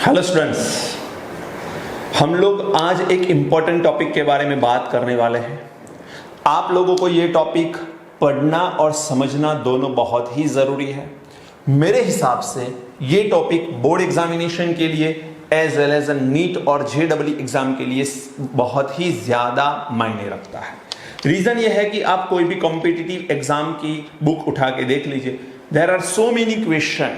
Hello students, हम लोग आज एक इम्पॉर्टेंट टॉपिक के बारे में बात करने वाले हैं। आप लोगों को ये टॉपिक पढ़ना और समझना दोनों बहुत ही ज़रूरी है। मेरे हिसाब से ये टॉपिक बोर्ड एग्जामिनेशन के लिए एज वेल एज नीट और जेईई एग्जाम के लिए बहुत ही ज़्यादा मायने रखता है। रीज़न ये है कि आप कोई भी कॉम्पिटिटिव एग्जाम की बुक उठा के देख लीजिए, there are so many question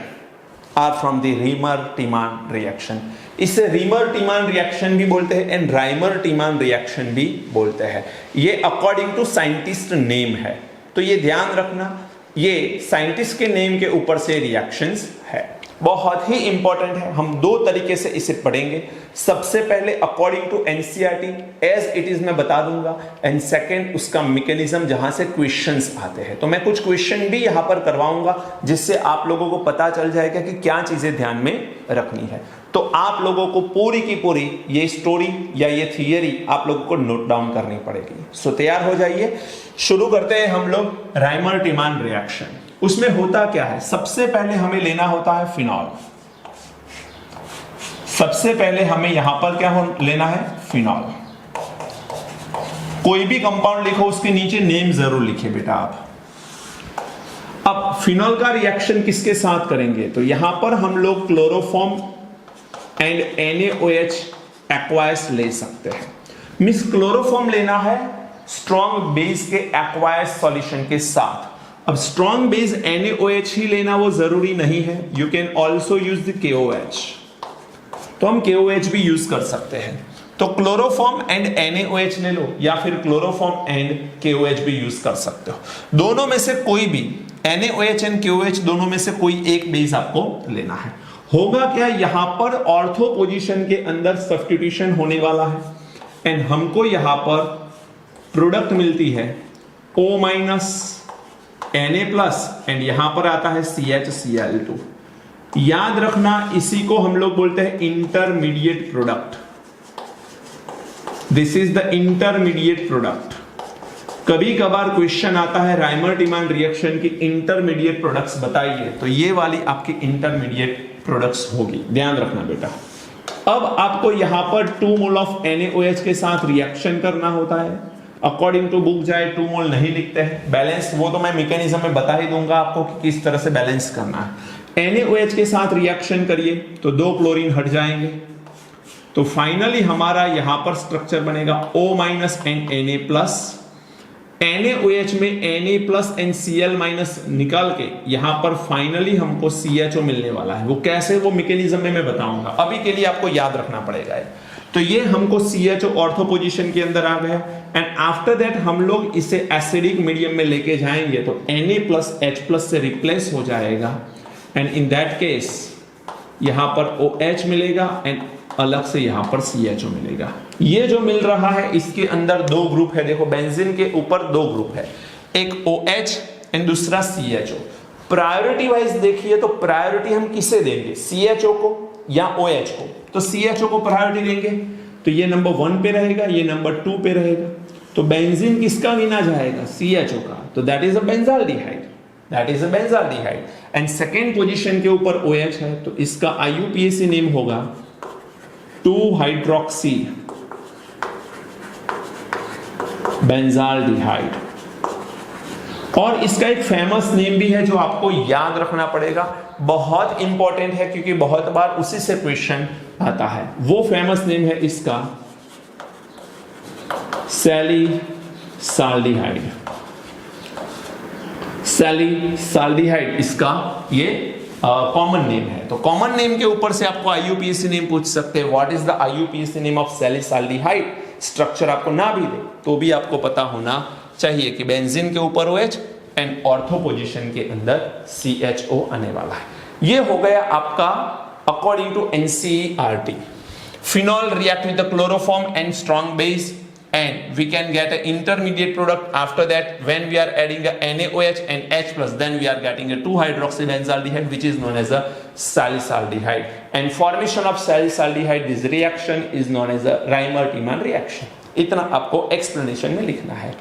are from the Reimer Tiemann reaction. इसे रीमर-टीमान रिएक्शन भी बोलते हैं एंड राइमर-टीमान रिएक्शन भी बोलते हैं। ये अकॉर्डिंग टू साइंटिस्ट नेम है, तो ये ध्यान रखना, ये साइंटिस्ट के नेम के ऊपर से रिएक्शंस है। बहुत ही इंपॉर्टेंट है। हम दो तरीके से इसे पढ़ेंगे। सबसे पहले according to NCERT as it is मैं बता दूंगा, एंड सेकंड उसका मैकेनिज्म जहां से क्वेश्चंस आते हैं। तो मैं कुछ क्वेश्चन भी यहां पर करवाऊंगा जिससे आप लोगों को पता चल जाएगा कि क्या चीजें ध्यान में रखनी है। तो आप लोगों को पूरी की पूरी ये स्टोरी या ये थियरी आप लोगों को नोट डाउन करनी पड़ेगी। सो तैयार हो जाइए, शुरू करते हैं हम लोग राइमर-टीमान रिएक्शन। उसमें होता क्या है, सबसे पहले हमें लेना होता है फिनॉल। सबसे पहले हमें यहां पर क्या लेना है, फिनॉल। कोई भी कंपाउंड लिखो उसके नीचे नेम जरूर लिखिए बेटा आप। अब फिनॉल का रिएक्शन किसके साथ करेंगे, तो यहां पर हम लोग क्लोरोफॉर्म एंड NaOH एक्वायस ले सकते हैं। मिस क्लोरोफॉर्म लेना है स्ट्रॉन्ग बेस के एक्वायस सॉल्यूशन के साथ। अब स्ट्रॉन्ग बेस NaOH ही लेना वो जरूरी नहीं है, you can also use the KOH। तो हम KOH भी यूज कर सकते हैं। तो क्लोरोफॉर्म एंड NaOH ले लो या फिर क्लोरोफॉर्म एंड KOH भी यूज कर सकते हो। दोनों में से कोई भी, NaOH एंड KOH दोनों में से कोई एक बेस आपको लेना है। होगा क्या, यहां पर ऑर्थो पोजीशन के अंदर सब्स्टिट्यूशन होने वाला है एंड हमको यहां पर प्रोडक्ट मिलती है O Na+ एंड यहां पर आता है CHCl2। याद रखना, इसी को हम लोग बोलते हैं intermediate product. This is the intermediate product. कभी कभार क्वेश्चन आता है राइमर-टीमान रिएक्शन की इंटरमीडिएट प्रोडक्ट्स बताइए, तो ये वाली आपकी इंटरमीडिएट प्रोडक्ट्स होगी, ध्यान रखना बेटा। अब आपको यहां पर 2 मोल ऑफ NaOH के साथ रिएक्शन करना होता है। अकॉर्डिंग टू बुक जाए 2 मोल नहीं लिखते हैं। बैलेंस वो तो मैं मैकेनिज्म में बता ही दूंगा आपको कि किस तरह से बैलेंस करना है। NaOH के साथ रिएक्शन करिए तो 2 क्लोरीन हट जाएंगे, तो फाइनली हमारा यहां पर स्ट्रक्चर बनेगा O- एंड Na+। NaOH में Na+ एंड Cl- निकाल के यहां पर फाइनली हमको CHO मिलने वाला है। वो कैसे, वो मैकेनिज्म में मैं बताऊंगा, अभी के लिए आपको याद रखना पड़ेगा। तो ये हमको CHO ऑर्थो पोजीशन के अंदर आ गया एंड आफ्टर दैट हम लोग इसे एसिडिक मीडियम में लेके जाएंगे तो Na+H+ से रिप्लेस हो जाएगा एंड इन दैट केस यहां पर OH मिलेगा एंड अलग से यहां पर CHO मिलेगा। ये जो मिल रहा है इसके अंदर 2 ग्रुप है। देखो बेंजीन के ऊपर 2 ग्रुप है, एक OH एंड दूसरा CHO। प्रायोरिटी वाइज देखिए तो प्रायोरिटी हम किसे देंगे, CHO को या OH को? तो CHO को प्रायोरिटी देंगे, तो ये नंबर 1 पे रहेगा, ये नंबर 2 पे रहेगा। तो बेंजीन किसका गिना जाएगा, CHO का, तो that is a benzaldehyde, that is a benzaldehyde. And second position के ऊपर OH है, तो इसका IUPAC नेम होगा 2-हाइड्रोक्सी बेंजाल्डिहाइड। और इसका एक फेमस नेम भी है जो आपको याद रखना पड़ेगा, बहुत इंपॉर्टेंट है क्योंकि बहुत बार उसी से क्वेश्चन आता है। वो फेमस नेम है इसका सैलिसाल्डिहाइड। सैलिसाल्डिहाइड इसका ये कॉमन नेम है। तो कॉमन नेम के ऊपर से आपको IUPAC नेम पूछ सकते हैं, what is the IUPAC name of salicylaldehyde. Structure आपको ना भी दे तो भी आपको पता होना चाहिए कि बेंजीन के ऊपर OH एंड ऑर्थो पोजीशन के अंदर CHO आने वाला है। ये हो गया आपका according to NCERT। Phenol react with the chloroform and strong base and we can get an intermediate product. After that, when we are adding a NaOH and H+, then we are getting a 2-hydroxybenzaldehyde, which is known as a salicylaldehyde. And formation of salicylaldehyde, this reaction is known as a Reimer-Tiemann reaction. इतना आपको explanation में लिखना है।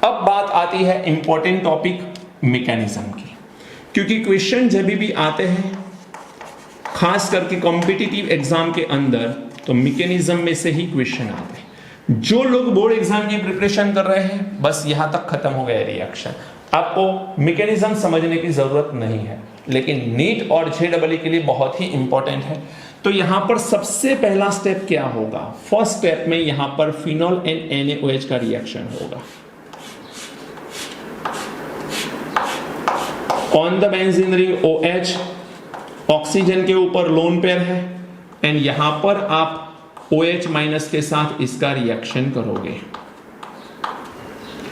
अब बात आती है important topic mechanism की, क्योंकि क्वेश्चन जब भी आते हैं खास करके कॉम्पिटिटिव एग्जाम के अंदर तो मैकेनिज्म में से ही क्वेश्चन आते हैं। जो लोग बोर्ड एग्जाम की प्रिपरेशन कर रहे हैं बस यहां तक खत्म हो गया रिएक्शन, आपको मैकेनिज्म समझने की जरूरत नहीं है, लेकिन नीट और जेईई के लिए बहुत ही इंपॉर्टेंट है। तो यहां पर सबसे पहला स्टेप क्या होगा? फर्स्ट स्टेप में यहां पर फिनॉल एंड NaOH का रिएक्शन होगा। On the benzene ring OH oxygen के ऊपर लोन पेयर है एंड यहां पर आप OH माइनस के साथ इसका रिएक्शन करोगे,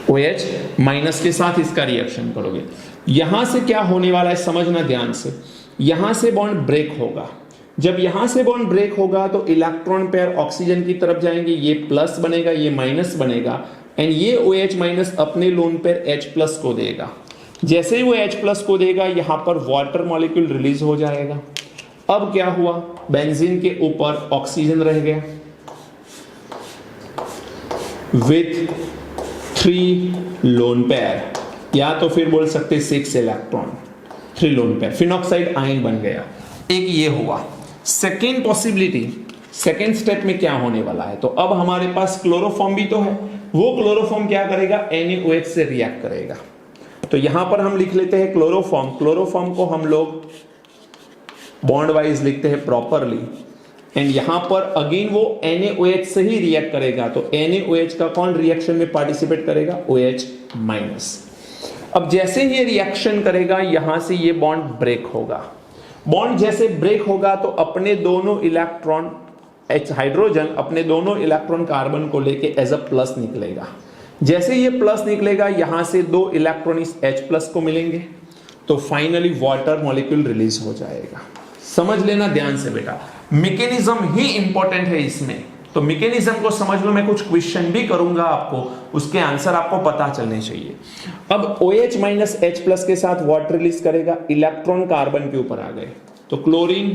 OH माइनस के साथ इसका रिएक्शन करोगे। यहां से क्या होने वाला है समझना ध्यान से, यहां से बॉन्ड ब्रेक होगा। जब यहां से बॉन्ड ब्रेक होगा तो इलेक्ट्रॉन पेयर ऑक्सीजन की तरफ जाएंगे, ये प्लस बनेगा, ये माइनस बनेगा एंड ये OH माइनस अपने लोन पेयर H प्लस को देगा। जैसे ही वो H प्लस को देगा यहां पर वाटर मॉलिक्यूल रिलीज हो जाएगा। अब क्या हुआ? बेंजीन के ऊपर ऑक्सीजन रह गया विथ 3 लोन पेयर, या तो फिर बोल सकते 6 electron, 3 lone pair, phenoxide ion बन गया। एक ये हुआ। सेकेंड पॉसिबिलिटी, सेकेंड स्टेप में क्या होने वाला है? तो अब हमारे पास क्लोरोफॉर्म भी तो है, वो क्लोरोफॉर्म क्या करेगा? NaOH से रिएक्ट करेगा। तो यहां पर हम लिख लेते हैं क्लोरोफॉर्म, क्लोरोफॉर्म को हम लोग बॉन्ड वाइज लिखते हैं प्रॉपरली एंड यहां पर अगेन वो NaOH से ही रिएक्ट करेगा। तो NaOH का कौन रिएक्शन में पार्टिसिपेट करेगा? OH minus. अब जैसे ही ये रिएक्शन करेगा यहां से ये बॉन्ड ब्रेक होगा। बॉन्ड जैसे ब्रेक होगा तो अपने दोनों इलेक्ट्रॉन हाइड्रोजन अपने दोनों इलेक्ट्रॉन कार्बन को लेके एज अ प्लस निकलेगा। जैसे ये प्लस निकलेगा यहां से 2 इलेक्ट्रॉन इस H प्लस को मिलेंगे तो फाइनली वाटर मॉलिक्यूल रिलीज हो जाएगा। समझ लेना ध्यान से बेटा, मैकेनिज्म ही इंपॉर्टेंट है इसमें। तो मैकेनिज्म को समझ लो, मैं कुछ क्वेश्चन भी करूंगा आपको, उसके आंसर आपको पता चलने चाहिए। अब OH माइनस H प्लस के साथ वाटर रिलीज करेगा, इलेक्ट्रॉन कार्बन के ऊपर आ गए तो chlorine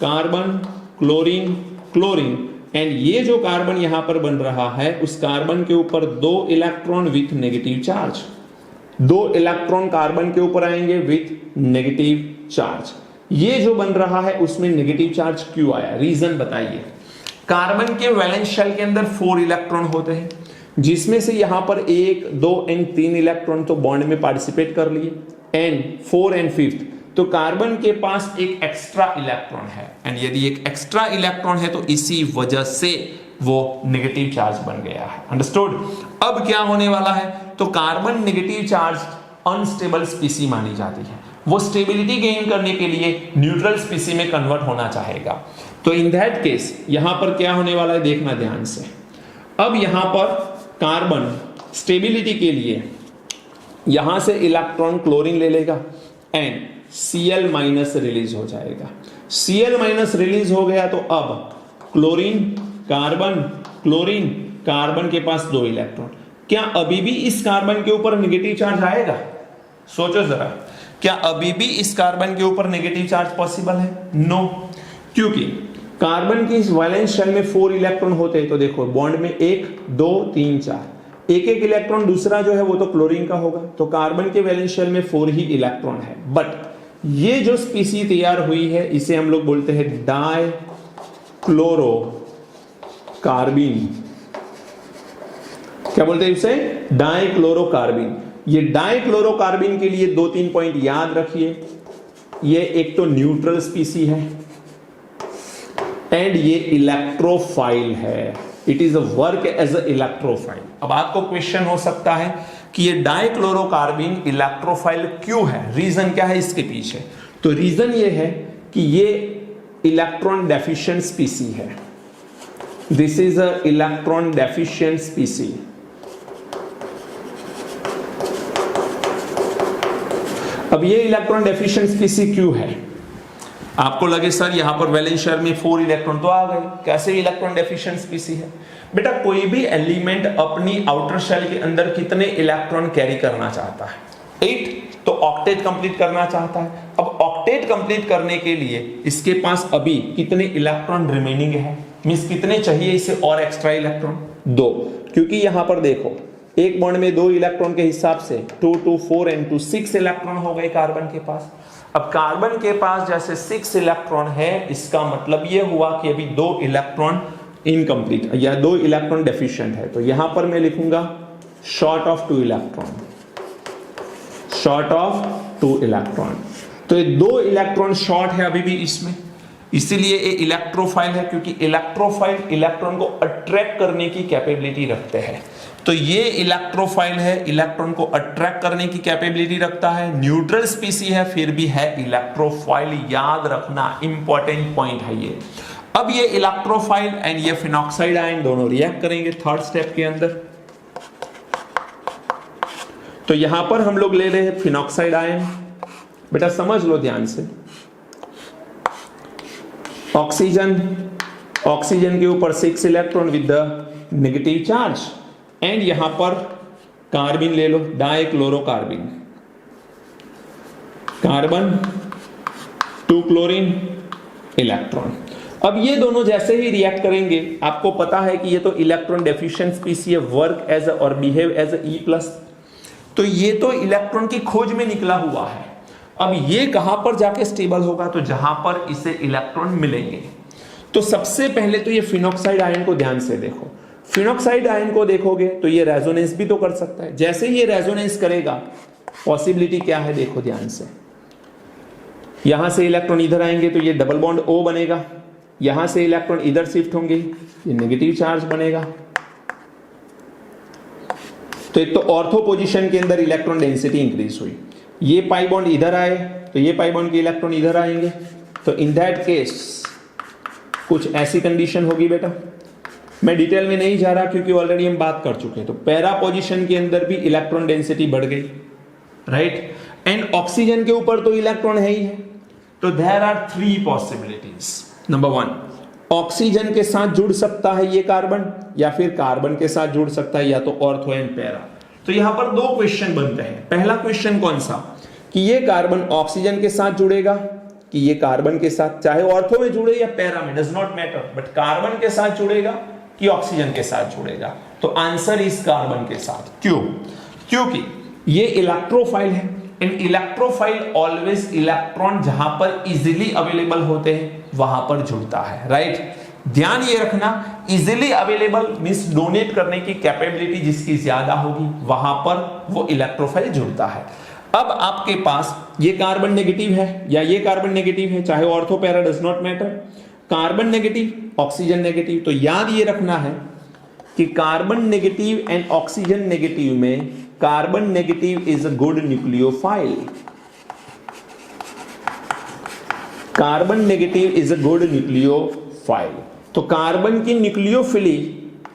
carbon chlorine chlorine and ये जो कार्बन यहां पर बन रहा है उस कार्बन के ऊपर 2 electron with negative charge, 2 electron carbon के ऊपर आएंगे विथ नेगेटिव चार्ज। ये जो बन रहा है उसमें नेगेटिव चार्ज क्यों आया? रीजन बताइए। कार्बन के वैलेंस शेल के अंदर 4 इलेक्ट्रॉन होते हैं, जिसमें से यहां पर 1, 2 एंड 3 इलेक्ट्रॉन तो बॉन्ड में पार्टिसिपेट कर लिए एंड 4 एंड 5 तो कार्बन के पास एक एक्स्ट्रा इलेक्ट्रॉन है एंड यदि एक एक्स्ट्रा इलेक्ट्रॉन है तो इसी वजह से वो नेगेटिव चार्ज बन गया है। अंडरस्टूड? अब क्या होने वाला है? तो कार्बन नेगेटिव चार्ज अनस्टेबल स्पीसी मानी जाती है, वो स्टेबिलिटी गेन करने के लिए न्यूट्रल स्पीसी में कन्वर्ट होना चाहेगा। तो इन दैट केस यहां पर क्या होने वाला है देखना ध्यान से। अब यहां पर कार्बन स्टेबिलिटी के लिए यहां से इलेक्ट्रॉन क्लोरीन ले लेगा एंड Cl माइनस रिलीज हो जाएगा। Cl माइनस रिलीज हो गया तो अब क्लोरीन क्लोरीन कार्बन के पास 2 इलेक्ट्रॉन, क्या अभी भी इस कार्बन के ऊपर नेगेटिव चार्ज आएगा? सोचो जरा, क्या अभी भी इस कार्बन के ऊपर नेगेटिव चार्ज पॉसिबल है? नो, क्योंकि कार्बन की इस वैलेंस शेल में 4 इलेक्ट्रॉन होते हैं। तो देखो बॉन्ड में 1 2 3 4, एक इलेक्ट्रॉन दूसरा जो है वो तो क्लोरीन का होगा, तो कार्बन के वैलेंस शेल में 4 ही इलेक्ट्रॉन है। बट ये जो स्पीसी तैयार हुई है इसे हम लोग बोलते हैं डाई क्लोरोकार्बिन। क्या बोलते हैं इसे? डाई क्लोरोकार्बिन। ये डाई क्लोरोकार्बिन के लिए 2-3 पॉइंट याद रखिए। ये एक तो न्यूट्रल स्पीसी है एंड ये इलेक्ट्रोफाइल है, it is a work as a electrophile. अब आपको क्वेश्चन हो सकता है कि ये डाइक्लोरोकार्बिन इलेक्ट्रोफाइल क्यों है, रीजन क्या है इसके पीछे? तो रीजन ये है कि ये इलेक्ट्रॉन डेफिशिएंट स्पीसी है। This is a electron deficient स्पीसी। अब ये इलेक्ट्रॉन डेफिशिएंट स्पीसी क्यों है? आपको लगे सर यहां पर वैलेंस शेल में 4 इलेक्ट्रॉन तो आ गए, कैसे इलेक्ट्रॉन डेफिशिएंट स्पीसी है? बेटा कोई भी एलिमेंट अपनी आउटर शेल के अंदर कितने इलेक्ट्रॉन कैरी करना चाहता है? 8, तो ऑक्टेट कंप्लीट करना चाहता है। अब ऑक्टेट कंप्लीट करने के लिए इसके पास अभी कितने इलेक्ट्रॉन रिमेनिंग है, मींस कितने चाहिए इसे और एक्स्ट्रा इलेक्ट्रॉन? 2, क्योंकि यहां पर देखो एक बॉन्ड में 2 इलेक्ट्रॉन के हिसाब से 2 2 4 एंड 2 6 इलेक्ट्रॉन हो गए कार्बन के पास। अब कार्बन के पास जैसे 6 इलेक्ट्रॉन है, इसका मतलब ये हुआ कि अभी 2 इलेक्ट्रॉन इनकम्प्लीट या 2 इलेक्ट्रॉन डेफिशिएंट है। तो यहां पर मैं लिखूंगा short of 2 electron, short of 2 electron. तो ये 2 इलेक्ट्रॉन शॉर्ट है अभी भी इसमें, इसीलिए ये इलेक्ट्रोफाइल है, क्योंकि इलेक्ट्रोफाइल इलेक्ट्रॉन को अट्रैक्ट करने की कैपेबिलिटी रखते हैं। तो ये इलेक्ट्रोफाइल है, इलेक्ट्रॉन को अट्रैक्ट करने की कैपेबिलिटी रखता है, न्यूट्रल स्पीसी है, फिर भी है इलेक्ट्रोफाइल। याद रखना, इंपॉर्टेंट पॉइंट है ये। अब ये इलेक्ट्रोफाइल एंड ये फिनॉक्साइड आयन दोनों रिएक्ट करेंगे थर्ड स्टेप के अंदर। तो यहां पर हम लोग ले रहे हैं फिनॉक्साइड आयन। बेटा समझ लो ध्यान से, ऑक्सीजन, ऑक्सीजन के ऊपर 6 electron with the negative charge, and यहां पर कार्बन ले लो, डाइक्लोरोकार्बन, कार्बन 2 क्लोरीन इलेक्ट्रॉन। अब ये दोनों जैसे ही रिएक्ट करेंगे, आपको पता है कि ये तो इलेक्ट्रॉन डेफिशिएंट स्पीसी है, वर्क एज और बिहेव एज E+। तो ये तो इलेक्ट्रॉन की खोज में निकला हुआ है। अब ये कहां पर जाके स्टेबल होगा? तो जहां पर इसे इलेक्ट्रॉन मिलेंगे। तो सबसे पहले तो ये फिनॉक्साइड आयन को ध्यान से देखो। फिनॉक्साइड आयन को देखोगे तो ये रेजोनेंस भी तो कर सकता है। जैसे ही ये रेजोनेंस करेगा, पॉसिबिलिटी क्या है देखो ध्यान से, यहां से इलेक्ट्रॉन इधर आएंगे तो ये डबल बॉन्ड O बनेगा, यहां से इलेक्ट्रॉन इधर शिफ्ट होंगे, ये नेगेटिव चार्ज बनेगा। तो एक तो ऑर्थो पोजीशन के अंदर इलेक्ट्रॉन डेंसिटी इंक्रीज हुई, ये पाई बॉन्ड इधर आए तो ये पाई बॉन्ड के इलेक्ट्रॉन इधर आएंगे। तो इन दैट केस कुछ ऐसी कंडीशन होगी बेटा। मैं डिटेल में नहीं जा रहा क्योंकि ऑलरेडी हम बात कर चुके हैं। तो पैरा पोजीशन के अंदर भी इलेक्ट्रॉन डेंसिटी बढ़ गई, राइट। एंड ऑक्सीजन के ऊपर तो इलेक्ट्रॉन है ही है। तो there are 3 possibilities. Number 1, oxygen के साथ जुड़ सकता है ये कार्बन, या फिर कार्बन के साथ जुड़ सकता है, या तो ऑर्थो एंड पैरा। तो यहां पर 2 क्वेश्चन बनते हैं। पहला क्वेश्चन कौन सा, कि ये कार्बन ऑक्सीजन के साथ जुड़ेगा कि ये कार्बन के साथ, चाहे ऑर्थो में जुड़े या पैरा में, does not matter, but carbon के साथ जुड़ेगा कि ऑक्सीजन के साथ जुड़ेगा? तो आंसर इज कार्बन के साथ। क्यों? क्योंकि ये इलेक्ट्रोफाइल है, एंड इलेक्ट्रोफाइल ऑलवेज इलेक्ट्रॉन जहां पर इजीली अवेलेबल होते हैं वहां पर जुड़ता है, राइट। ध्यान ये रखना, इजीली अवेलेबल मींस डोनेट करने की कैपेबिलिटी जिसकी ज्यादा होगी वहां पर वो इलेक्ट्रोफाइल जुड़ता है। अब आपके पास ये कार्बन नेगेटिव है या ये कार्बन नेगेटिव है, चाहे ortho para does not matter, carbon negative oxygen negative. तो याद ये रखना है कि carbon negative and oxygen negative में carbon negative is a good nucleophile, carbon negative is a good nucleophile. तो कार्बन की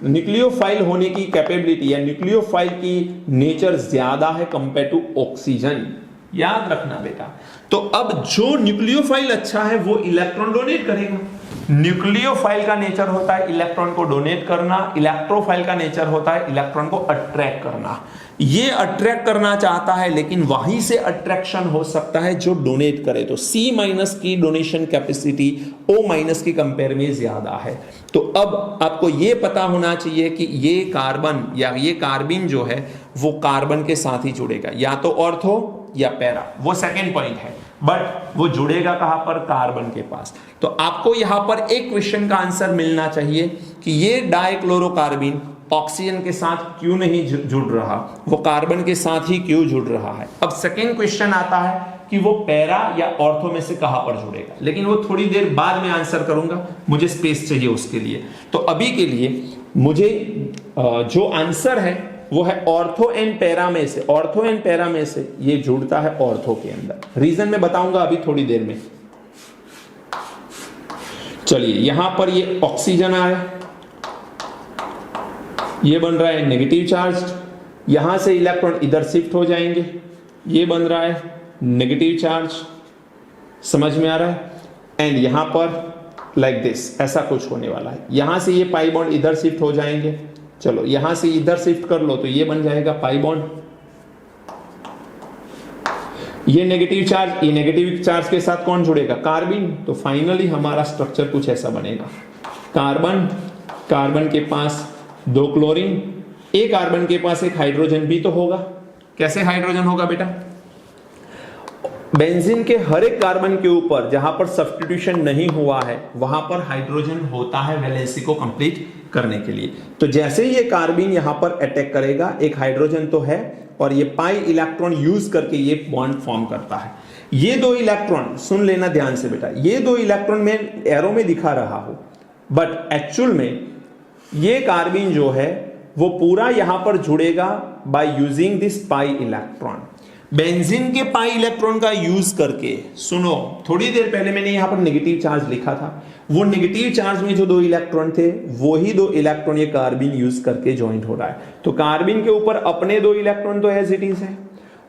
न्यूक्लियोफाइल होने की कैपेबिलिटी या न्यूक्लियोफाइल की नेचर ज्यादा है कंपेयर टू ऑक्सीजन, याद रखना बेटा। तो अब जो न्यूक्लियोफाइल अच्छा है वो इलेक्ट्रॉन डोनेट करेगा। न्यूक्लियोफाइल का नेचर होता है इलेक्ट्रॉन को डोनेट करना, इलेक्ट्रोफाइल का नेचर होता है इलेक्ट्रॉन को अट्रैक्ट करना। ये अट्रैक्ट करना चाहता है, लेकिन वहीं से अट्रैक्शन हो सकता है जो डोनेट करे। तो C- की डोनेशन कैपेसिटी O- की कंपेयर में ज्यादा है। तो अब आपको ये पता होना चाहिए कि ये कार्बन या ये कार्बिन जो है वो कार्बन के साथ ही जुड़ेगा, या तो ऑर्थो या पैरा, वो सेकेंड पॉइंट है, बट वो जुड़ेगा कहां पर? कार्बन के पास। तो आपको यहां पर एक क्वेश्चन का आंसर मिलना चाहिए कि ये डाइक्लोरोकार्बन ऑक्सीजन के साथ क्यों नहीं जुड़ रहा, वो कार्बन के साथ ही क्यों जुड़ रहा है। अब सेकेंड क्वेश्चन आता है कि वो पैरा या ऑर्थो में से कहां पर जुड़ेगा, लेकिन वो थोड़ी देर बाद में आंसर करूंगा, मुझे स्पेस चाहिए उसके लिए। तो अभी के लिए मुझे जो आंसर है वो है ऑर्थो एंड पैरा में से, ऑर्थो एंड पैरा में से ये जुड़ता है ऑर्थो के अंदर। रीजन मैं बताऊंगा अभी थोड़ी देर में। चलिए यहां पर ये ऑक्सीजन आया, ये बन रहा है नेगेटिव चार्ज, यहां से इलेक्ट्रॉन इधर शिफ्ट हो जाएंगे, ये बन रहा है नेगेटिव चार्ज, समझ में आ रहा है। एंड यहां पर लाइक दिस ऐसा कुछ होने वाला है, यहां से ये पाई बॉन्ड इधर शिफ्ट हो जाएंगे। चलो यहां से इधर शिफ्ट कर लो तो ये बन जाएगा पाई बॉन्ड, ये नेगेटिव चार्ज, ये नेगेटिव चार्ज के साथ कौन जुड़ेगा? कार्बन। तो फाइनली हमारा स्ट्रक्चर कुछ ऐसा बनेगा, कार्बन, कार्बन के पास 2 क्लोरीन, एक कार्बन के पास एक हाइड्रोजन भी तो होगा। कैसे हाइड्रोजन होगा बेटा? बेंजीन के हर एक कार्बन के ऊपर जहां पर सब्स्टिट्यूशन नहीं हुआ है वहां पर हाइड्रोजन होता है वैलेंसी को कंप्लीट करने के लिए। तो जैसे ही ये कार्बिन यहां पर अटैक करेगा, एक हाइड्रोजन तो है और ये पाई इलेक्ट्रॉन यूज करके ये बॉन्ड फॉर्म करता है। ये दो इलेक्ट्रॉन, सुन लेना ध्यान से बेटा, ये दो इलेक्ट्रॉन मैं एरो में दिखा रहा हूं, बट एक्चुअल में ये कार्बिन जो है वो पूरा यहां पर जुड़ेगा by using this pi electron. Benzene के पाई इलेक्ट्रॉन का यूज करके, सुनो, थोड़ी देर पहले मैंने यहां पर नेगेटिव चार्ज लिखा था, वो नेगेटिव चार्ज में जो दो इलेक्ट्रॉन थे वो ही दो इलेक्ट्रॉन ये कार्बिन यूज करके ज्वाइंट हो रहा है। तो कार्बिन के ऊपर अपने दो इलेक्ट्रॉन तो एज इट इज है।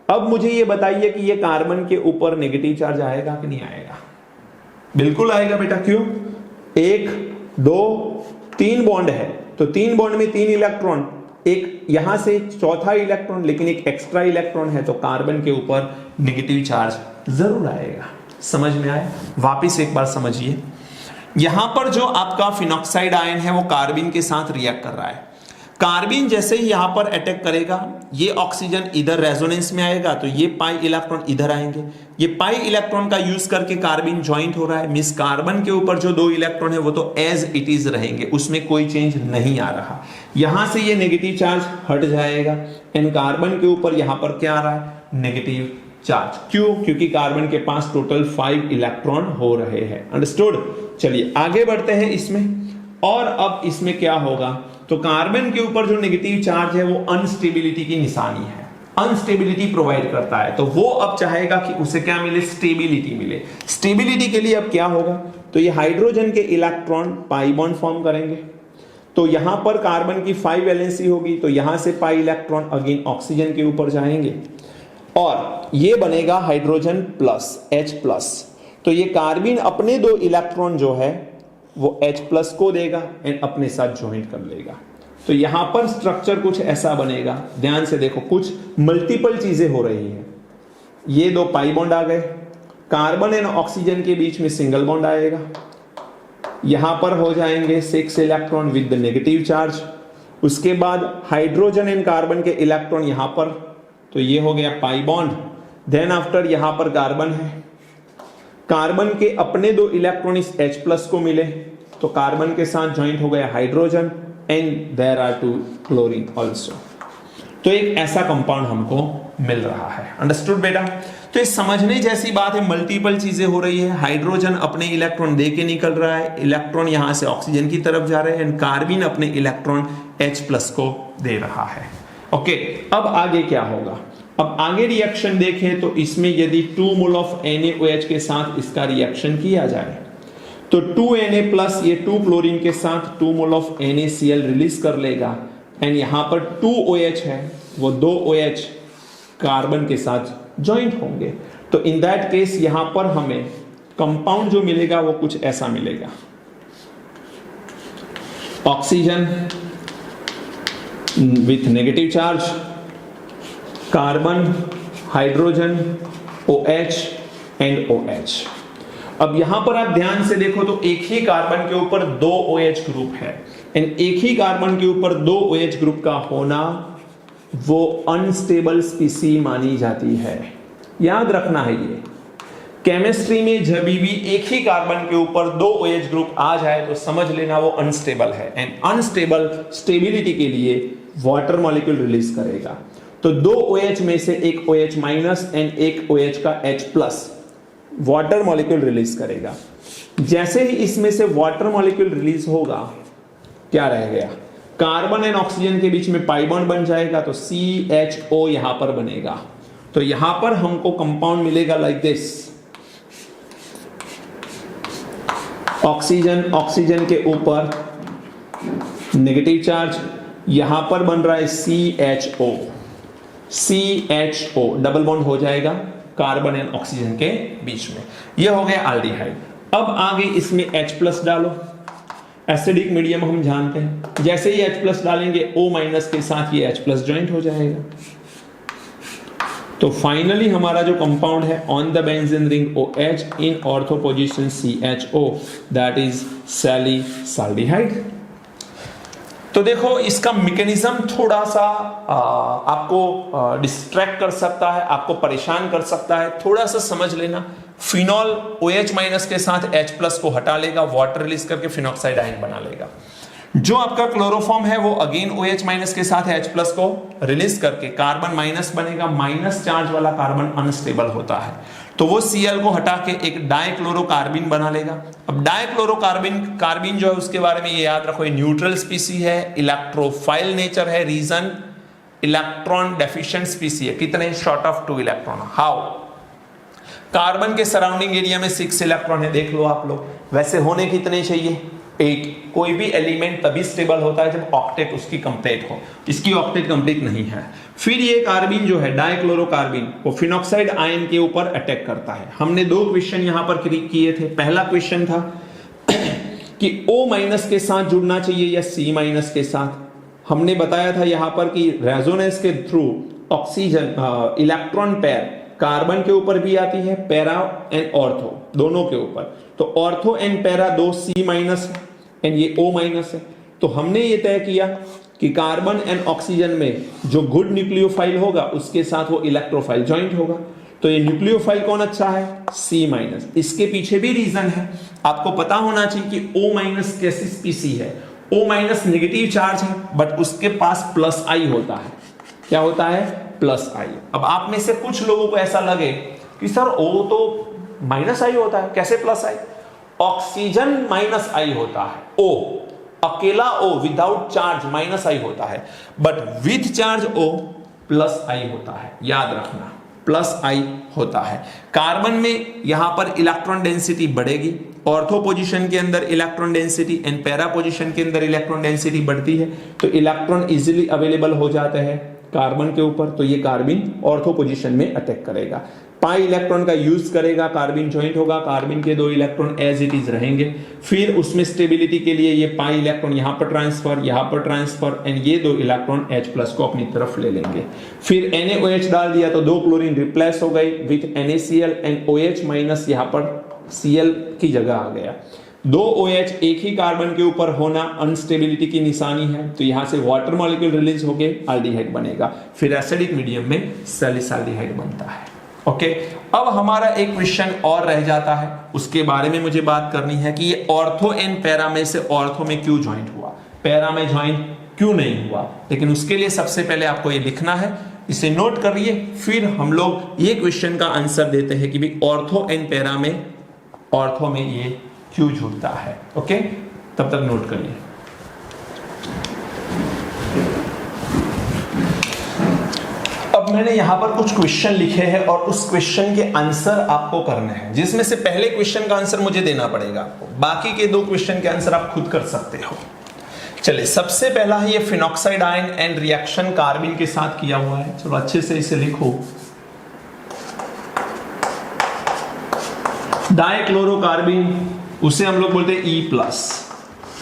अब मुझे ये बताइए कि ये कार्बन के ऊपर नेगेटिव चार्ज आएगा कि नहीं आएगा? बिल्कुल आएगा बेटा। क्यों? 1 2 3 बॉन्ड है, तो 3 बॉन्ड में 3 इलेक्ट्रॉन, एक यहां से चौथा इलेक्ट्रॉन, लेकिन एक एक्स्ट्रा इलेक्ट्रॉन है, तो कार्बन के ऊपर नेगेटिव चार्ज जरूर आएगा। समझ में आया? वापिस एक बार समझिए, यहां पर जो आपका फिनॉक्साइड आयन है वो कार्बिन के साथ रिएक्ट कर रहा है। कार्बिन जैसे ही यहां पर अटैक करेगा, ये ऑक्सीजन इधर रेजोनेंस में आएगा, तो ये पाई इलेक्ट्रॉन इधर आएंगे। ये पाई इलेक्ट्रॉन का यूज करके कार्बिन ज्वाइंट हो रहा है, मींस कार्बन के ऊपर जो दो इलेक्ट्रॉन है वो तो एज इट इज रहेंगे, उसमें कोई चेंज नहीं आ रहा। यहां से ये नेगेटिव चार्ज हट जाएगा एंड कार्बन के ऊपर यहां पर क्या आ रहा है? Negative charge. क्यों? क्योंकि कार्बन के पास टोटल 5 इलेक्ट्रॉन हो रहे हैं। अंडरस्टूड? चलिए आगे बढ़ते हैं इसमें। और अब इसमें क्या होगा? तो कार्बन के ऊपर जो नेगेटिव चार्ज है वो अनस्टेबिलिटी की निशानी है, अनस्टेबिलिटी प्रोवाइड करता है। तो वो अब चाहेगा कि उसे क्या मिले? स्टेबिलिटी मिले। स्टेबिलिटी के लिए अब क्या होगा? तो ये हाइड्रोजन के इलेक्ट्रॉन पाई बॉन्ड फॉर्म करेंगे, तो यहां पर कार्बन की 5 वैलेंसी होगी, तो यहां से पाई इलेक्ट्रॉन अगेन ऑक्सीजन के ऊपर जाएंगे और ये बनेगा हाइड्रोजन प्लस H+। तो ये कार्बिन अपने दो इलेक्ट्रॉन जो है वो H+ को देगा एंड अपने साथ ज्वाइंट कर लेगा। तो यहां पर स्ट्रक्चर कुछ ऐसा बनेगा, ध्यान से देखो, कुछ मल्टीपल चीजें हो रही हैं। ये दो पाई बॉन्ड आ गए, कार्बन एंड ऑक्सीजन के बीच में सिंगल बॉन्ड आएगा, यहां पर हो जाएंगे 6 electron with the negative charge. उसके बाद हाइड्रोजन एंड कार्बन के इलेक्ट्रॉन यहां पर, तो ये हो गया पाई बॉन्ड। देन आफ्टर यहां पर कार्बन है, कार्बन के अपने दो इलेक्ट्रॉन इस H+ को मिले, तो कार्बन के साथ ज्वाइंट हो गया hydrogen and there are 2 chlorine also. तो एक ऐसा कंपाउंड हमको मिल रहा है। अंडरस्टूड बेटा? तो ये समझने जैसी बात है, मल्टीपल चीजें हो रही है। हाइड्रोजन अपने इलेक्ट्रॉन दे के निकल रहा है, इलेक्ट्रॉन यहां से ऑक्सीजन की तरफ जा रहे हैं एंड कार्बिन अपने इलेक्ट्रॉन H+ को दे रहा है। ओके, अब आगे क्या होगा? अब आगे रिएक्शन देखें तो इसमें यदि 2 मोल ऑफ NaOH के साथ इसका रिएक्शन किया जाए तो 2Na+ ये 2 क्लोरीन के साथ 2 मोल ऑफ NaCl रिलीज कर लेगा एंड यहां पर 2 OH है, वो 2 OH कार्बन के साथ ज्वाइंट होंगे। तो इन दैट केस यहां पर हमें कंपाउंड जो मिलेगा वो कुछ ऐसा मिलेगा, oxygen with negative charge, carbon, hydrogen, OH and OH। अब यहां पर आप ध्यान से देखो तो एक ही कार्बन के ऊपर 2 OH ग्रुप है एंड एक ही कार्बन के ऊपर 2 OH ग्रुप का होना वो अनस्टेबल स्पीसी मानी जाती है। याद रखना है ये केमिस्ट्री में, जब भी एक ही कार्बन के ऊपर 2 OH ग्रुप आ जाए तो समझ लेना वो अनस्टेबल है एंड अनस्टेबल स्टेबिलिटी के लिए वाटर मॉलिक्यूल रिलीज करेगा। तो 2 OH में से एक OH- एंड एक OH का H+ वाटर मॉलिक्यूल रिलीज करेगा। जैसे ही इसमें से वाटर मॉलिक्यूल रिलीज होगा, क्या रह गया? कार्बन एंड ऑक्सीजन के बीच में पाई बॉन्ड बन जाएगा, तो CHO यहां पर बनेगा। तो यहां पर हमको कंपाउंड मिलेगा लाइक दिस, ऑक्सीजन, ऑक्सीजन के ऊपर नेगेटिव चार्ज, यहां पर बन रहा है CHO, CHO डबल बॉन्ड हो जाएगा कार्बन एंड ऑक्सीजन के बीच में। यह हो गया एल्डिहाइड। अब आगे इसमें H+ डालो, एसिडिक मीडियम हम जानते हैं, जैसे ही H+ डालेंगे O- के साथ ये H+ ज्वाइंट हो जाएगा। तो फाइनली हमारा जो कंपाउंड है on the benzene ring OH in ortho position CHO, that is salicylaldehyde. तो देखो इसका मैकेनिज्म थोड़ा सा आपको डिस्ट्रैक्ट कर सकता है, आपको परेशान कर सकता है, थोड़ा सा समझ लेना। फिनॉल OH माइनस के साथ H प्लस को हटा लेगा, वाटर रिलीज करके फिनॉक्साइड आयन बना लेगा। जो आपका क्लोरोफॉर्म है वो अगेन OH माइनस के साथ H प्लस को रिलीज करके कार्बन माइनस बनेगा, माइनस चार्ज वाला कार्बन अनस्टेबल होता है, तो वो Cl को हटा के एक डाइक्लोरोकार्बिन बना लेगा। अब डाइक्लोरोकार्बिन जो है उसके बारे में ये याद रखो, ये न्यूट्रल स्पीसी है, इलेक्ट्रोफाइल नेचर है, रीजन इलेक्ट्रॉन डेफिशिएंट स्पीसी है। कितने? Short of 2 electron. How? Carbon के सराउंडिंग एरिया में 6 इलेक्ट्रॉन है, देख लो आप लोग। वैसे होने कितने चाहिए? 8। कोई भी एलिमेंट तभी स्टेबल होता है जब ऑक्टेट उसकी कंप्लीट हो, इसकी ऑक्टेट कंप्लीट नहीं है। फिर ये कार्बिन जो है डाइक्लोरोकार्बिन, वो फिनॉक्साइड आयन के ऊपर अटैक करता है। हमने 2 क्वेश्चन यहां पर किए थे। पहला क्वेश्चन था कि O माइनस के साथ जुड़ना चाहिए या C माइनस के साथ। हमने बताया था यहां पर कि रेजोनेंस के through oxygen electron pair carbon के ऊपर भी आती है, पैरा एंड ऑर्थो दोनों के ऊपर। तो ortho and para 2 C minus and ये O माइनस है। तो हमने ये तय किया कि कार्बन एंड ऑक्सीजन में जो गुड न्यूक्लियोफाइल होगा उसके साथ वो इलेक्ट्रोफाइल जॉइंट होगा। तो ये न्यूक्लियोफाइल कौन अच्छा है? C minus. इसके पीछे भी रीजन है, आपको पता होना चाहिए कि O माइनस कैसी स्पीसी है। O माइनस नेगेटिव चार्ज है बट उसके पास प्लस I होता है। क्या होता है? Plus I। अब आप में से कुछ लोगों को ऐसा लगे कि सर O तो माइनस I होता है, कैसे plus I? Oxygen minus I होता है, O अकेला O without charge minus I होता है, but with charge O plus I होता है। याद रखना, प्लस I होता है। कार्बन में यहां पर इलेक्ट्रॉन डेंसिटी बढ़ेगी, ऑर्थो पोजीशन के अंदर electron density and para position के अंदर इलेक्ट्रॉन डेंसिटी बढ़ती है, तो इलेक्ट्रॉन इजीली अवेलेबल हो जाते हैं कार्बन के ऊपर। तो ये कार्बन ऑर्थो पोजीशन में अटैक करेगा, पाई इलेक्ट्रॉन का यूज करेगा, कार्बन ज्वाइंट होगा, कार्बन के 2 इलेक्ट्रॉन एज इट इज रहेंगे। फिर उसमें स्टेबिलिटी के लिए ये पाई इलेक्ट्रॉन यहां पर ट्रांसफर एंड ये 2 इलेक्ट्रॉन H प्लस को अपनी तरफ ले लेंगे। फिर NaOH डाल दिया तो 2 क्लोरीन रिप्लेस हो गई with NaCl and OH minus यहां पर Cl की जगह आ गया। 2 OH एक ही कार्बन के ऊपर होना अनस्टेबिलिटी की निशानी है, तो यहां से वाटर मॉलिक्यूल रिलीज होके एल्डिहाइड बनेगा। फिर एसिडिक मीडियम में सैलिसाल्डिहाइड बनता है। ओके, अब हमारा एक क्वेश्चन और रह जाता है, उसके बारे में मुझे बात करनी है कि ये ऑर्थो एंड पैरा में से ऑर्थो में क्यों ज्वाइंट हुआ, पैरा में ज्वाइंट क्यों नहीं हुआ। लेकिन उसके लिए सबसे पहले आपको ये लिखना है, इसे नोट करिए, फिर हम लोग ये क्वेश्चन का आंसर देते हैं कि भाई ऑर्थो एंड पैरा में ऑर्थो में ये क्यों जुड़ता है। ओके, तब तक नोट करिए। अब मैंने यहां पर कुछ क्वेश्चन लिखे हैं और उस क्वेश्चन के आंसर आपको करने हैं, जिसमें से पहले क्वेश्चन का आंसर मुझे देना पड़ेगा आपको, बाकी के 2 क्वेश्चन के आंसर आप खुद कर सकते हो। चलिए, सबसे पहला है ये phenoxide ion and reaction carbon के साथ किया हुआ है। चलो अच्छे से इसे लिखो, डाइक्लोरोकार्बिन, उसे हम लोग बोलते हैं E+।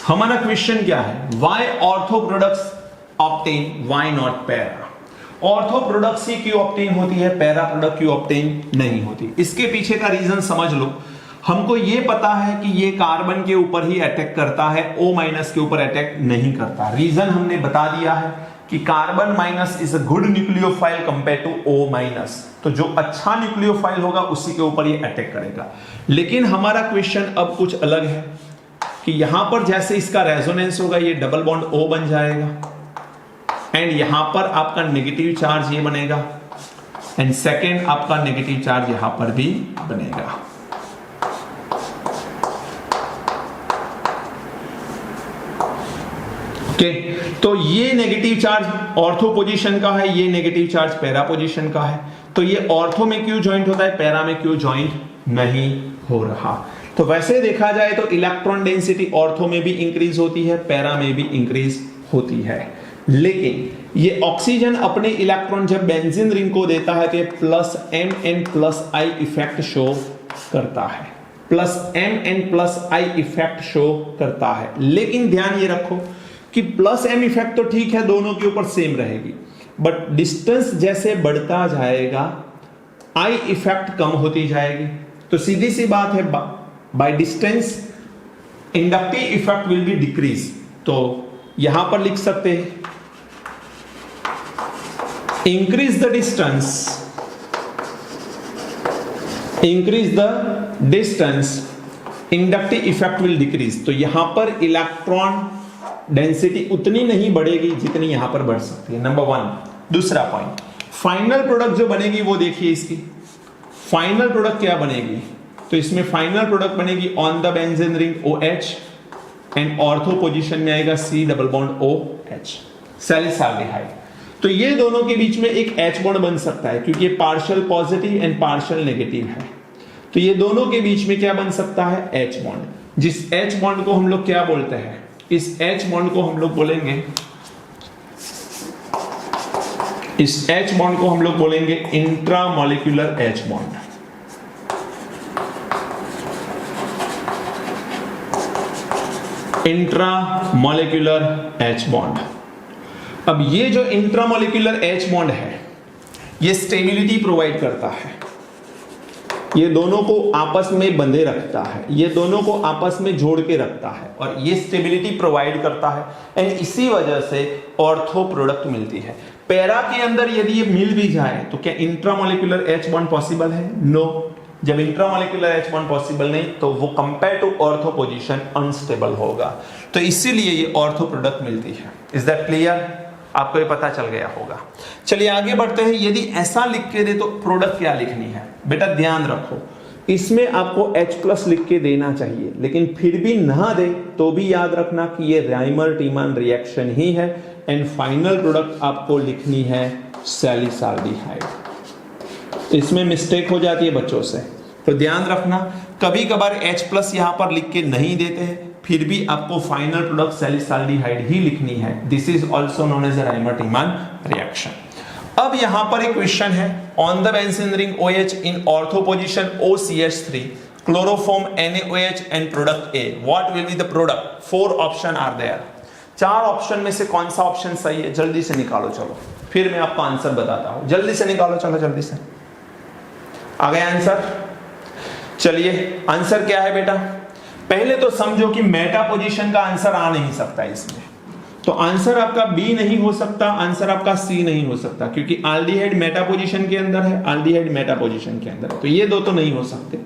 हमारा क्वेश्चन क्या है? Why ortho products obtain, why not para. Ortho products ही क्यों ऑब्टेन होती है, पैरा प्रोडक्ट क्यों ऑब्टेन नहीं होती। इसके पीछे का रीजन समझ लो। हमको ये पता है कि ये कार्बन के ऊपर ही अटैक करता है, O माइनस के ऊपर अटैक नहीं करता। रीजन हमने बता दिया है कि carbon minus is a good nucleophile compare to O minus, तो जो अच्छा न्यूक्लियोफाइल होगा उसी के ऊपर ये अटैक करेगा। लेकिन हमारा क्वेश्चन अब कुछ अलग है कि यहां पर जैसे इसका रेजोनेंस होगा, ये डबल बॉन्ड O बन जाएगा एंड यहां पर आपका नेगेटिव चार्ज ये बनेगा एंड सेकेंड आपका नेगेटिव चार्ज यहां पर भी बनेगा। ओके, तो ये नेगेटिव चार्ज ऑर्थो पोजीशन का है, ये नेगेटिव चार्ज पैरा पोजीशन का है। तो ये ऑर्थो में क्यों ज्वाइंट होता है, पैरा में क्यों ज्वाइंट नहीं हो रहा। तो वैसे देखा जाए तो इलेक्ट्रॉन डेंसिटी ऑर्थो में भी इंक्रीज होती है, पैरा में भी इंक्रीज होती है। लेकिन ये ऑक्सीजन अपने इलेक्ट्रॉन जब बेंजीन रिंग को देता है तो ये +M and +I effect show करता है, +M and +I effect show करता है। लेकिन ध्यान ये रखो कि +M इफेक्ट तो ठीक है, दोनों के ऊपर सेम रहेगी, बट डिस्टेंस जैसे बढ़ता जाएगा I इफेक्ट कम होती जाएगी। तो सीधी सी बात है, by distance inductive effect will be decrease. तो यहां पर लिख सकते हैं increase the distance inductive effect will decrease. तो यहां पर इलेक्ट्रॉन डेंसिटी उतनी नहीं बढ़ेगी जितनी यहां पर बढ़ सकती है, नंबर 1। दूसरा पॉइंट, फाइनल प्रोडक्ट जो बनेगी वो देखिए, इसकी फाइनल प्रोडक्ट क्या बनेगी? तो इसमें फाइनल प्रोडक्ट बनेगी on the benzene ring OH and ortho position में आएगा C डबल बॉन्ड OH, सैलिसाल्डिहाइड। तो ये दोनों के बीच में एक H बॉन्ड बन सकता है क्योंकि ये partial positive and partial negative है। तो ये दोनों के बीच में क्या बन सकता है? H bond. जिस H बॉन्ड को हम लोग क्या बोलते हैं? इस H बॉन्ड को हम लोग बोलेंगे, इस H बॉन्ड को हम लोग बोलेंगे intramolecular H bond. Intramolecular H bond. अब ये जो इंट्रामॉलिक्यूलर H बॉन्ड है, ये स्टेबिलिटी प्रोवाइड करता है, ये दोनों को आपस में बंधे रखता है, ये दोनों को आपस में जोड़ के रखता है और ये स्टेबिलिटी प्रोवाइड करता है एंड इसी वजह से ऑर्थो प्रोडक्ट मिलती है। पैरा के अंदर यदि ये मिल भी जाए तो क्या इंट्रामॉलिक्यूलर H बॉन्ड पॉसिबल है? नो। जब इंट्रामॉलिक्यूलर H बॉन्ड पॉसिबल नहीं तो वो compare to ortho position unstable होगा, तो इसीलिए ये ऑर्थो प्रोडक्ट मिलती है। Is that clear? आपको ये पता चल गया होगा। चलिए आगे बढ़ते हैं। यदि ऐसा लिख के दे तो प्रोडक्ट क्या लिखनी है? बेटा ध्यान रखो, इसमें आपको H+ लिख के देना चाहिए, लेकिन फिर भी ना दे तो भी याद रखना कि ये राइमर-टीमन रिएक्शन ही है एंड फाइनल प्रोडक्ट आपको लिखनी है सैलिसाल्डिहाइड। इसमें मिस्टेक हो जाती है बच्चों से, तो ध्यान रखना। कभी कभार H+ यहां पर लिख के नहीं देते हैं, फिर भी आपको फाइनल प्रोडक्ट सैलिसाल्डिहाइड ही लिखनी है। This is also known as Reimer Tiemann reaction. अब यहां पर एक क्वेश्चन है, on the benzene ring OH in ortho position OCH3 chloroform NaOH and product A, what will be the product? 4 option are there. 4 option में से कौन सा option सही है? जल्दी से निकालो, चलो फिर मैं आपको आंसर बताता हूं। जल्दी से निकालो, चलो जल्दी से। आ गया आंसर? चलिए आंसर क्या है बेटा? पहले तो समझो कि मेटा पोजीशन का आंसर आ नहीं सकता इसमें, तो आंसर आपका बी नहीं हो सकता, आंसर आपका सी नहीं हो सकता, क्योंकि एल्डिहाइड मेटा पोजीशन के अंदर है, एल्डिहाइड मेटा पोजीशन के अंदर है, तो ये दो तो नहीं हो सकते।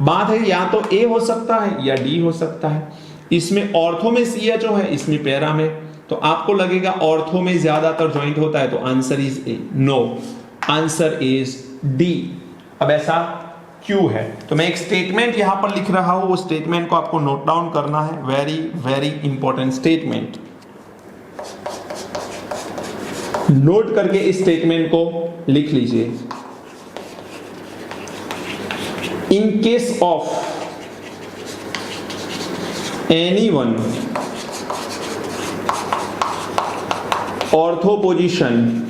बात है या तो ए हो सकता है या डी हो सकता है। इसमें ऑर्थो में CHO है, इसमें पैरा में, तो आपको लगेगा ऑर्थो में ज्यादातर ज्वाइंट होता है, तो answer is A. No, answer is D. अब ऐसा क्यों है? तो मैं एक स्टेटमेंट यहां पर लिख रहा हूं, वो स्टेटमेंट को आपको नोट डाउन करना है। Very very important statement, note करके इस स्टेटमेंट को लिख लीजिए। In case of anyone ortho position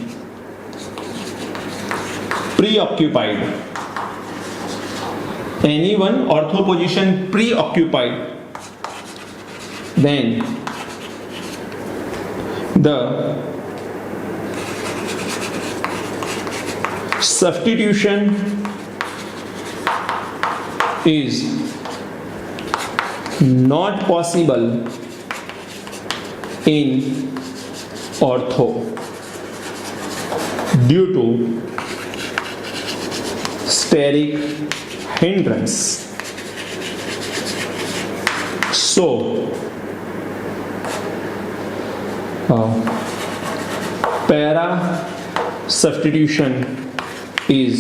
preoccupied, anyone ortho position preoccupied, then the substitution is not possible in ortho due to steric hindrance. So para substitution is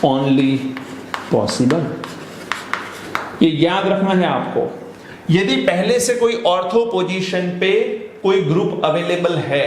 only possible. ये याद रखना है आपको। यदि पहले से कोई ऑर्थो पोजीशन पे कोई ग्रुप अवेलेबल है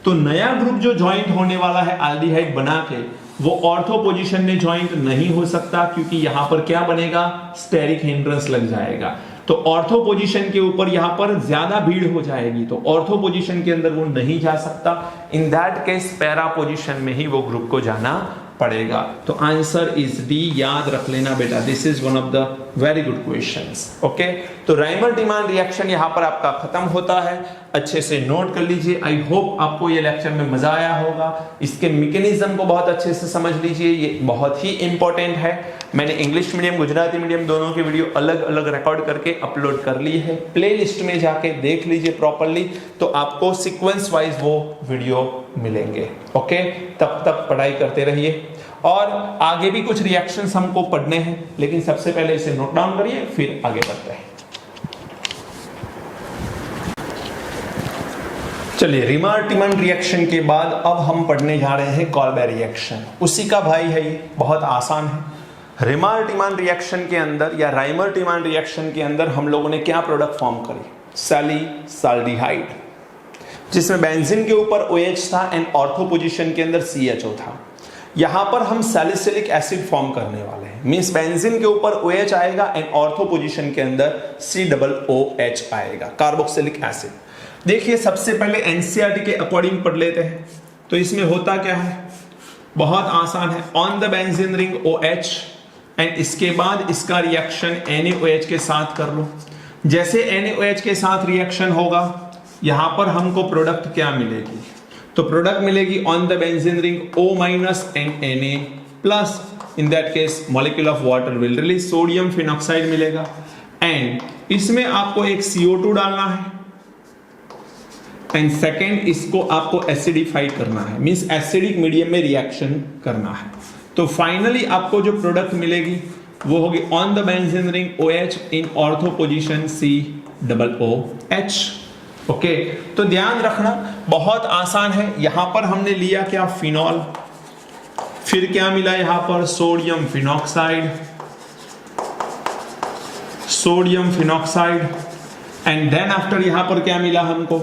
तो नया ग्रुप जो ज्वाइंट होने वाला है एल्डिहाइड बना के, वो ऑर्थो पोजीशन में ज्वाइंट नहीं हो सकता, क्योंकि यहां पर क्या बनेगा? स्टेरिक हिंड्रेंस लग जाएगा। तो ऑर्थो पोजीशन के ऊपर यहां पर ज्यादा भीड़ हो जाएगी, तो ऑर्थो पोजीशन के अंदर वो नहीं जा सकता। In that case para position में ही वो ग्रुप को जाना पड़ेगा। तो आंसर इज डी, याद रख लेना बेटा। This is one of the very good questions. Okay, तो राइमर-टीमन रिएक्शन यहां पर आपका खत्म होता है। अच्छे से नोट कर लीजिए। आई होप आपको ये लेक्चर में मजा आया होगा। इसके मैकेनिज्म को बहुत अच्छे से समझ लीजिए, ये बहुत ही इंपॉर्टेंट है। मैंने इंग्लिश मीडियम गुजराती मीडियम दोनों की वीडियो अलग अलग रिकॉर्ड करके अपलोड कर ली है, प्लेलिस्ट में जाके देख लीजिए प्रॉपरली, तो आपको सीक्वेंस वाइज वो वीडियो मिलेंगे। ओके, तब तक पढ़ाई करते रहिए और आगे भी कुछ रिएक्शंस हमको पढ़ने हैं, लेकिन सबसे पहले इसे नोट डाउन करिए फिर आगे बढ़ते हैं। चलिए, रीमार-टिमन रिएक्शन के बाद अब हम पढ़ने जा रहे हैं कॉल्बेर रिएक्शन। उसी का भाई है ये, बहुत आसान है। रीमार-टिमन रिएक्शन के अंदर या राइमर-टिमन रिएक्शन के अंदर हम लोगों ने क्या प्रोडक्ट फॉर्म करी? सैलिसाल्डिहाइड, जिसमें बेंजीन के ऊपर OH था एंड ऑर्थो पोजीशन के अंदर CHO था। यहां पर हम सैलिसिलिक एसिड फॉर्म करने वाले हैं, मींस बेंजीन के ऊपर OH आएगा एंड ऑर्थो पोजीशन के अंदर COOH आएगा, कार्बोक्सिलिक एसिड। देखिए, सबसे पहले NCERT के अकॉर्डिंग पढ़ लेते हैं। तो इसमें होता क्या है, बहुत आसान है। On the benzene ring OH and इसके बाद इसका रिएक्शन NaOH के साथ कर लो। जैसे NaOH के साथ रिएक्शन होगा, यहां पर हमको प्रोडक्ट क्या मिलेगी? तो प्रोडक्ट मिलेगी on the benzene ring O- and Na+, in that case molecule of water will release, sodium phenoxide मिलेगा एंड इसमें आपको एक CO2 डालना है एंड सेकेंड इसको आपको एसिडिफाई करना है, मींस एसिडिक मीडियम में रिएक्शन करना है। तो फाइनली आपको जो प्रोडक्ट मिलेगी वो होगी on the benzene ring OH in ortho position COOH। Okay, तो ध्यान रखना बहुत आसान है। यहां पर हमने लिया क्या? फिनॉल, फिर क्या मिला यहां पर? Sodium phenoxide and then after यहां पर क्या मिला हमको?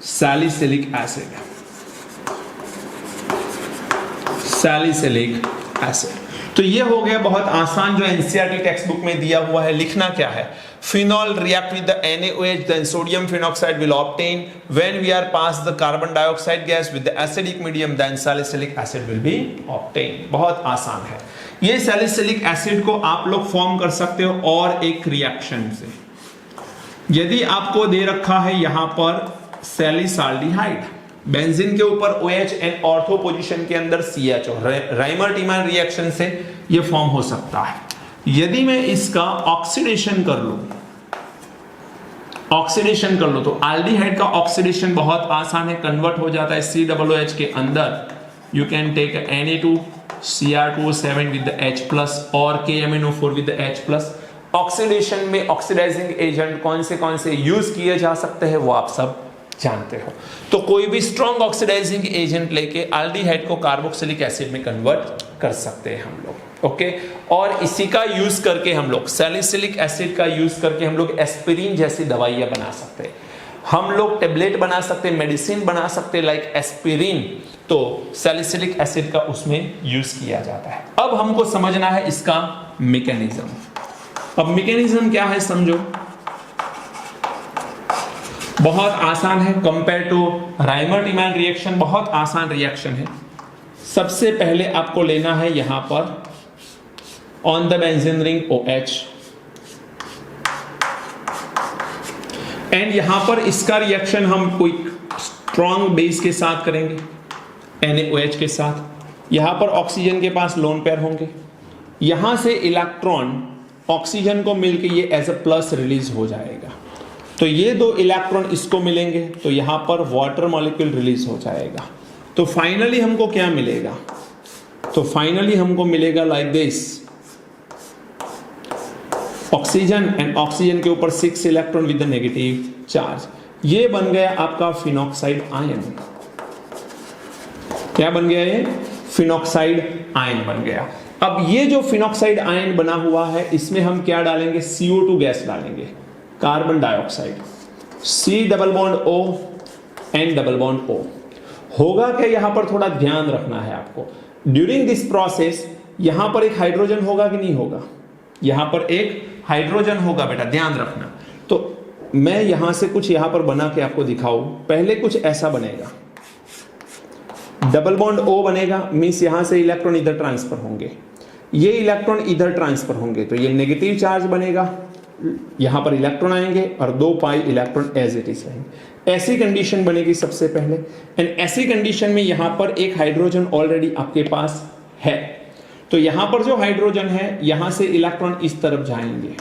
Salicylic acid. तो ये हो गया बहुत आसान, जो NCERT टेक्स्ट बुक में दिया हुआ है। लिखना क्या है? Phenol react with the NaOH, then sodium phenoxide will obtain. When we are pass the carbon dioxide gas with the acidic medium, then salicylic acid will be obtained. बहुत आसान है। ये सैलिसिलिक एसिड को आप लोग फॉर्म कर सकते हो और एक रिएक्शन से। यदि आपको दे रखा है यहां पर सैलिसाल्डिहाइड, बेंजीन के ऊपर OH एंड ऑर्थो पोजीशन के अंदर CHO, राइमर-टिमन रिएक्शन से ये फॉर्म हो सकता है। यदि मैं इसका ऑक्सीडेशन कर लूं तो एल्डिहाइड का ऑक्सीडेशन बहुत आसान है, कन्वर्ट हो जाता है COOH के अंदर। You can take Na2Cr2O7 with the H+ और KMnO4 with the H+। Oxidation में ऑक्सीडाइजिंग एजेंट कौन से यूज किए जा सकते हैं वो आप सब जानते हो। तो कोई भी स्ट्रॉन्ग ऑक्सीडाइजिंग एजेंट लेके एल्डिहाइड को कार्बोक्सिलिक एसिड में कन्वर्ट कर सकते हैं हम लोग। ओके, और इसी का यूज करके हम लोग सैलिसिलिक एसिड का यूज करके हम लोग एस्पिरिन जैसी दवाइयां बना सकते हैं, हम लोग टेबलेट बना सकते हैं, मेडिसिन बना सकते हैं लाइक एस्पिरिन। तो सैलिसिलिक एसिड का उसमें यूज किया जाता है। अब हमको समझना है इसका मैकेनिज्म। अब मैकेनिज्म क्या है समझो, बहुत आसान है। कंपेयर टू राइमर-टिमन रिएक्शन बहुत आसान रिएक्शन है। सबसे पहले आपको लेना है यहां पर on the benzene ring OH and यहां पर इसका रिएक्शन हम कोई स्ट्रॉन्ग बेस के साथ करेंगे, NaOH के साथ। यहां पर ऑक्सीजन के पास लोन पेयर होंगे, यहां से इलेक्ट्रॉन ऑक्सीजन को मिलके ये एज अ प्लस रिलीज हो जाएगा। तो ये दो इलेक्ट्रॉन इसको मिलेंगे तो यहां पर वाटर मॉलिक्यूल रिलीज हो जाएगा। तो फाइनली हमको क्या मिलेगा? तो फाइनली हमको मिलेगा like this, oxygen and oxygen के ऊपर 6 इलेक्ट्रॉन विद नेगेटिव चार्ज। ये बन गया आपका फिनॉक्साइड आयन। क्या बन गया? ये फिनॉक्साइड आयन बन गया। अब ये जो फिनॉक्साइड आयन बना हुआ है इसमें हम क्या डालेंगे? CO2 गैस डालेंगे, carbon dioxide, C+O and O। होगा क्या यहां पर? थोड़ा ध्यान रखना है आपको। ड्यूरिंग दिस प्रोसेस यहां पर एक हाइड्रोजन होगा कि नहीं होगा? यहां पर एक हाइड्रोजन होगा बेटा, ध्यान रखना। तो मैं यहां से कुछ यहां पर बना के आपको दिखाऊं। पहले कुछ ऐसा बनेगा, O बनेगा, मींस यहां से इलेक्ट्रॉन इधर ट्रांसफर होंगे, ये इलेक्ट्रॉन इधर ट्रांसफर होंगे, तो ये नेगेटिव चार्ज बनेगा, यहां पर इलेक्ट्रॉन आएंगे और 2 pi electron as it is रहेंगे। ऐसी कंडीशन बनेगी सबसे पहले, एंड ऐसी कंडीशन में यहां पर एक हाइड्रोजन ऑलरेडी आपके पास है। तो यहां पर जो हाइड्रोजन है यहां से इलेक्ट्रॉन इस तरफ जाएंगे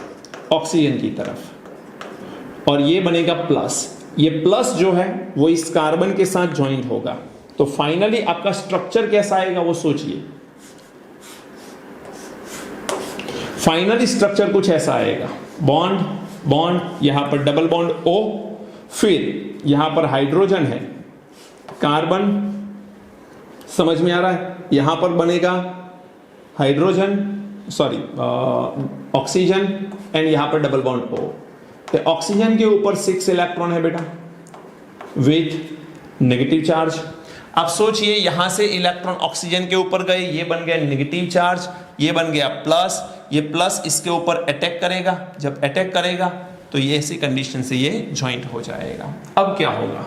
ऑक्सीजन की तरफ, और ये बनेगा प्लस। ये प्लस जो है वो इस कार्बन के साथ ज्वाइंट होगा। तो फाइनली आपका स्ट्रक्चर कैसा आएगा वो सोचिए। फाइनली स्ट्रक्चर कुछ ऐसा आएगा, बॉन्ड बॉन्ड, यहां पर डबल बॉन्ड O, फिर यहां पर हाइड्रोजन है, कार्बन, समझ में आ रहा है, यहां पर बनेगा हाइड्रोजन सॉरी ऑक्सीजन एंड यहां पर डबल बॉन्ड O। तो ऑक्सीजन के ऊपर 6 इलेक्ट्रॉन है बेटा विथ नेगेटिव चार्ज। अब सोचिए यहां से इलेक्ट्रॉन ऑक्सीजन के ऊपर गए, ये बन गया नेगेटिव चार्ज, ये बन गया प्लस, ये प्लस इसके ऊपर अटैक करेगा, जब अटैक करेगा तो ये ऐसी कंडीशन से ये ज्वाइंट हो जाएगा। अब क्या होगा,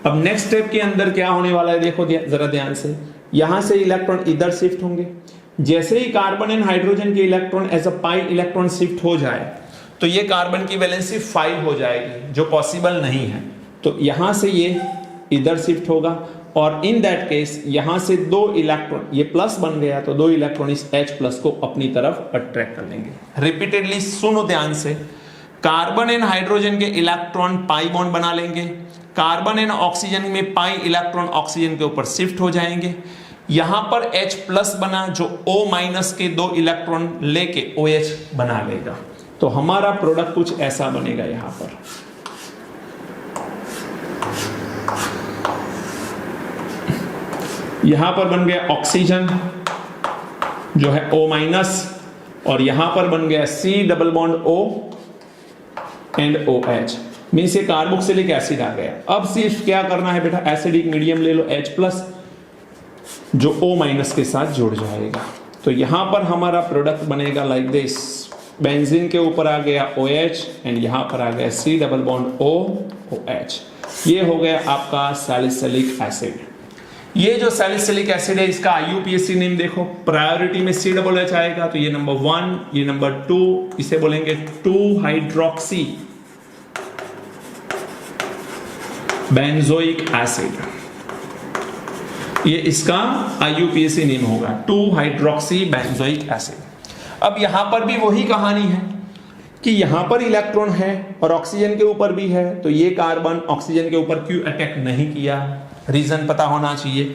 अब नेक्स्ट स्टेप के अंदर क्या होने वाला है देखो जरा ध्यान से। यहां से इलेक्ट्रॉन इधर शिफ्ट होंगे, जैसे ही कार्बन एंड हाइड्रोजन के electron as a pi electron shift हो जाए तो ये कार्बन की वैलेंसी 5 हो जाएगी, जो पॉसिबल नहीं है। तो यहां से ये इधर शिफ्ट होगा, और इन दैट केस यहां से 2 इलेक्ट्रॉन, ये प्लस बन गया तो 2 इलेक्ट्रॉन इस H प्लस को अपनी तरफ अट्रैक्ट कर लेंगे। रिपीटेडली सुनो ध्यान से, कार्बन एंड हाइड्रोजन के इलेक्ट्रॉन पाई बॉन्ड बना लेंगे, कार्बन एंड ऑक्सीजन में पाई इलेक्ट्रॉन ऑक्सीजन के ऊपर शिफ्ट हो जाएंगे, यहां पर H प्लस बना जो O माइनस के 2 इलेक्ट्रॉन लेके OH बना लेगा। तो हमारा प्रोडक्ट कुछ ऐसा बनेगा। यहां पर बन गया ऑक्सीजन जो है O माइनस, और यहां पर बन गया C double bond O and OH, means ये कार्बोक्सिलिक एसिड आ गया। अब सिर्फ क्या करना है बेटा, एसिडिक मीडियम ले लो H प्लस जो O माइनस के साथ जुड़ जाएगा। तो यहां पर हमारा प्रोडक्ट बनेगा लाइक दिस, बेंजीन के ऊपर आ गया OH एंड यहां पर आ गया C double bond O OH। ये हो गया आपका सैलिसिलिक एसिड। ये जो सैलिसिलिक एसिड है इसका IUPAC नेम देखो, प्रायोरिटी में C डबल H आएगा तो ये नंबर 1, ये नंबर 2, इसे बोलेंगे 2 हाइड्रोक्सी बेंजोइक एसिड, ये इसका IUPAC नेम होगा 2 हाइड्रोक्सी बेंजोइक एसिड। अब यहां पर भी वही कहानी है कि यहां पर इलेक्ट्रॉन है और ऑक्सीजन के ऊपर भी है, तो ये कार्बन ऑक्सीजन के ऊपर क्यों अटैक नहीं किया, रीजन पता होना चाहिए।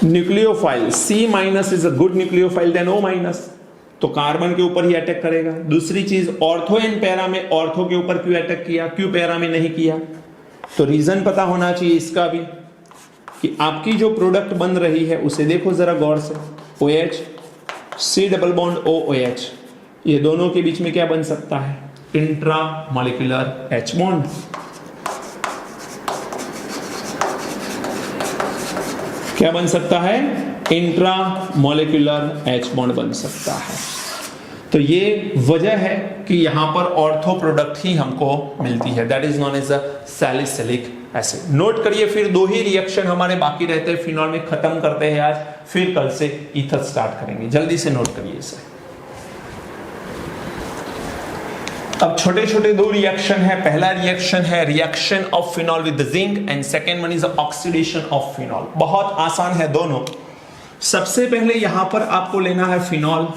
Nucleophile C minus is a good nucleophile then O minus, तो कार्बन के ऊपर ही अटैक करेगा। दूसरी चीज, ऑर्थो एंड पैरा में ऑर्थो के ऊपर क्यों अटैक किया, क्यों पैरा में नहीं किया, तो रीजन पता होना चाहिए इसका भी कि आपकी जो प्रोडक्ट बन रही है उसे देखो जरा गौर से, OH C double bond O OH, ये दोनों के बीच में क्या बन सकता है, इंट्रा मॉलिक्यूलर H बॉन्ड। क्या बन सकता है, इंट्रा मॉलिक्यूलर H बॉन्ड बन सकता है। तो ये वजह है कि यहां पर ऑर्थो प्रोडक्ट ही हमको मिलती है, that is non as a salicylic acid. Note करिए, फिर 2 ही रिएक्शन हमारे बाकी रहते हैं, फिनॉल में खत्म करते हैं आज, फिर कल से ईथर स्टार्ट करेंगे। जल्दी से नोट करिए इसे। अब छोटे छोटे 2 रिएक्शन है। पहला रिएक्शन है reaction of phenol with zinc and second one is oxidation of phenol. बहुत आसान है दोनों। सबसे पहले यहां पर आपको लेना है फिनॉल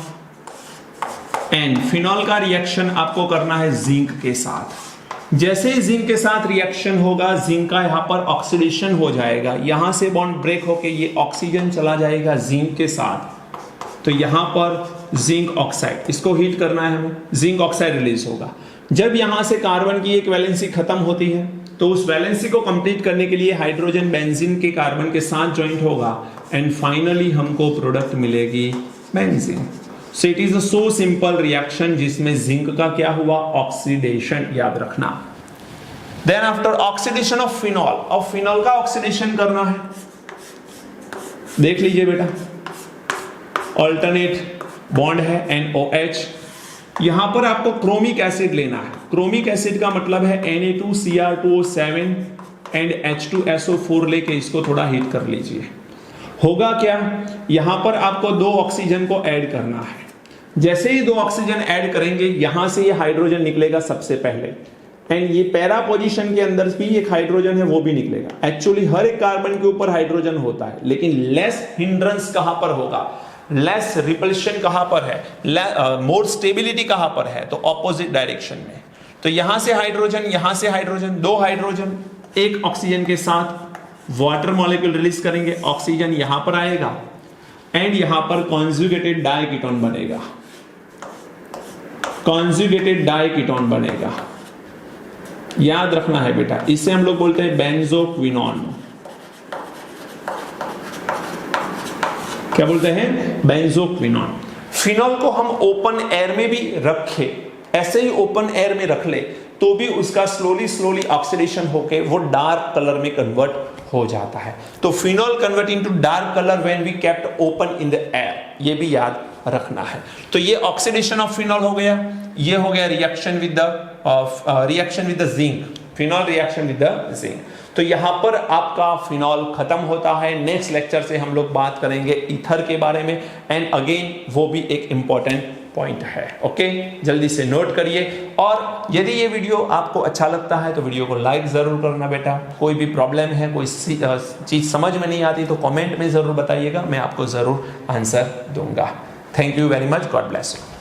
एंड फिनॉल का रिएक्शन आपको करना है जिंक के साथ। जैसे ही जिंक के साथ रिएक्शन होगा, जिंक का यहां पर ऑक्सीडेशन हो जाएगा, यहां से बॉन्ड ब्रेक होके ये ऑक्सीजन चला जाएगा जिंक के साथ, तो यहां पर जिंक ऑक्साइड, इसको हीट करना है हमें, जिंक ऑक्साइड रिलीज होगा। जब यहां से कार्बन की एक वैलेंसी खत्म होती है तो उस वैलेंसी को कंप्लीट करने के लिए हाइड्रोजन बेंजीन के कार्बन के साथ ज्वाइंट होगा एंड फाइनली हमको प्रोडक्ट मिलेगी benzene. So it is a so simple reaction जिसमें जिंक का क्या हुआ, ऑक्सीडेशन, याद रखना। Then after oxidation of phenol, अब फिनॉल का ऑक्सीडेशन करना है। देख लीजिए बेटा, अल्टरनेट बॉन्ड है NOH। यहां पर आपको क्रोमिक एसिड लेना है। क्रोमिक एसिड का मतलब है Na2Cr2O7 एंड H2SO4 लेके इसको थोड़ा हीट कर लीजिए। होगा क्या, यहां पर आपको 2 ऑक्सीजन को ऐड करना है। जैसे ही 2 ऑक्सीजन ऐड करेंगे, यहां से ये हाइड्रोजन निकलेगा सबसे पहले, एंड ये पैरा पोजीशन के अंदर भी एक हाइड्रोजन है वो भी निकलेगा। एक्चुअली हर एक कार्बन के ऊपर हाइड्रोजन होता है, लेकिन लेस हिंड्रेंस कहां पर होगा, लेस रिपल्शन कहां पर है, मोर स्टेबिलिटी कहां पर है, तो ऑपोजिट डायरेक्शन में। तो यहां से हाइड्रोजन, दो हाइड्रोजन एक ऑक्सीजन के साथ वाटर मॉलिक्यूल रिलीज करेंगे, ऑक्सीजन यहां पर आएगा एंड यहां पर कॉन्जुगेटेड डाइकीटोन बनेगा, कॉन्जुगेटेड डाइकीटोन बनेगा। याद रखना है बेटा, इसे हम लोग बोलते हैं बेंजोक्विनोन। क्या बोलते हैं, बेंजोक्विनोन। फिनॉल को हम ओपन एयर में भी रखे, ऐसे ही ओपन एयर में रख ले तो भी उसका स्लोली ऑक्सीडेशन होके वो डार्क कलर में कन्वर्ट हो जाता है। तो phenol convert into dark colour when we kept open in the air, ये भी याद रखना है। तो ये ऑक्सीडेशन ऑफ फिनॉल हो गया, ये हो गया reaction with the zinc, phenol reaction with the zinc. तो यहां पर आपका फिनॉल खत्म होता है। नेक्स्ट लेक्चर से हम लोग बात करेंगे ईथर के बारे में, एंड अगेन वो भी एक इंपॉर्टेंट पॉइंट है। ओके, जल्दी से नोट करिए। और यदि ये वीडियो आपको अच्छा लगता है तो वीडियो को लाइक जरूर करना बेटा। कोई भी प्रॉब्लम है, कोई चीज समझ में नहीं आती तो कमेंट में जरूर बताइएगा, मैं आपको जरूर आंसर दूंगा। Thank you very much, God bless you.